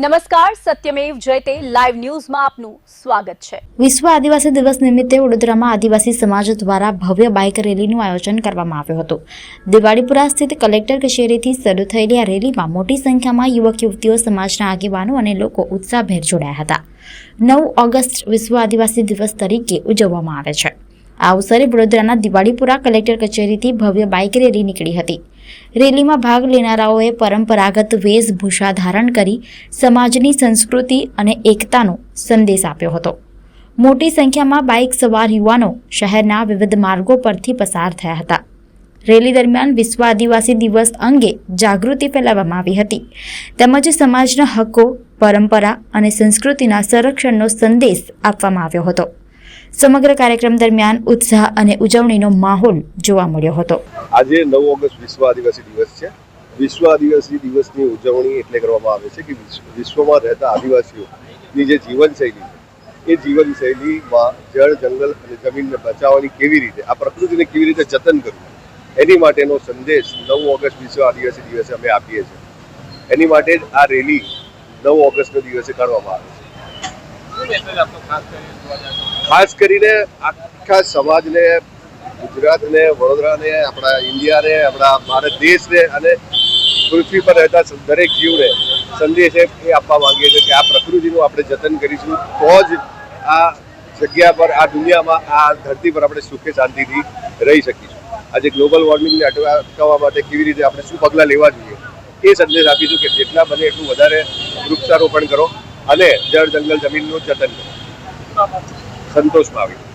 નમસ્કાર, સત્યમેવ જયતે લાઈવ ન્યૂઝમાં આપનું સ્વાગત છે। વિશ્વ આદિવાસી દિવસ નિમિત્તે વડોદરામાં આદિવાસી સમાજ દ્વારા ભવ્ય બાઇક રેલીનું આયોજન કરવામાં આવ્યું હતું। દિવાળીપુરા સ્થિત કલેક્ટર કચેરીથી શરૂ થયેલી આ રેલીમાં મોટી સંખ્યામાં યુવક યુવતીઓ, સમાજના આગેવાનો અને લોકો ઉત્સાહભેર જોડાયા હતા। 9 ઓગસ્ટ વિશ્વ આદિવાસી દિવસ તરીકે ઉજવવામાં આવે છે। આ અવસરે વડોદરાના દિવાળીપુરા કલેક્ટર કચેરીથી ભવ્ય બાઇક રેલી નીકળી હતી। રેલીમાં ભાગ લેનારાઓએ પરંપરાગત વેશભૂષા ધારણ કરી સમાજની સંસ્કૃતિ અને એકતાનો સંદેશ આપ્યો હતો। મોટી સંખ્યામાં બાઇક સવાર યુવાનો શહેરના વિવિધ માર્ગો પરથી પસાર થયા હતા। રેલી દરમિયાન વિશ્વ આદિવાસી દિવસ અંગે જાગૃતિ ફેલાવવામાં આવી હતી તેમજ સમાજના હક્કો, પરંપરા અને સંસ્કૃતિના સંરક્ષણનો સંદેશ આપવામાં આવ્યો હતો। સમગ્ર કાર્યક્રમ દરમિયાન ઉત્સાહ અને ઉજવણીનો માહોલ જોવા મળ્યો હતો। આજે 9 ઓગસ્ટ વિશ્વ આદિવાસી દિવસ છે। વિશ્વ આદિવાસી દિવસની ઉજવણી એટલે કરવામાં આવે છે કે વિશ્વમાં રહેતા આદિવાસીઓની જે જીવનશૈલી છે એ જીવનશૈલીમાં જળ, જંગલ અને જમીનને બચાવવાની કેવી રીતે, આ પ્રકૃતિને કેવી રીતે જતન કરવું એની માટેનો સંદેશ 9 ઓગસ્ટ વિશ્વ આદિવાસી દિવસે અમે આપીએ છીએ। એની માટે જ આ રેલી 9 ઓગસ્ટના દિવસે કરવામાં આવે છે। ખાસ કરીને આખા સમાજને, ગુજરાતને, વડોદરાને, આપણા ઇન્ડિયાને, આપણા ભારત દેશને અને પૃથ્વી પર રહેતા દરેક જીવને સંદેશ એ આપવા માંગીએ છીએ કે આ પ્રકૃતિનું આપણે જતન કરીશું તો જ આ જગ્યા પર, આ દુનિયામાં, આ ધરતી પર આપણે સુખે શાંતિથી રહી શકીશું। આજે ગ્લોબલ વોર્મિંગને અટકાવવા માટે કેવી રીતે આપણે શું પગલાં લેવા જોઈએ એ સંદેશ આપીશું કે જેટલા બને એટલું વધારે વૃક્ષારોપણ કરો અને જળ, જંગલ, જમીનનું જતન કરો। સંતોષમાં આવી।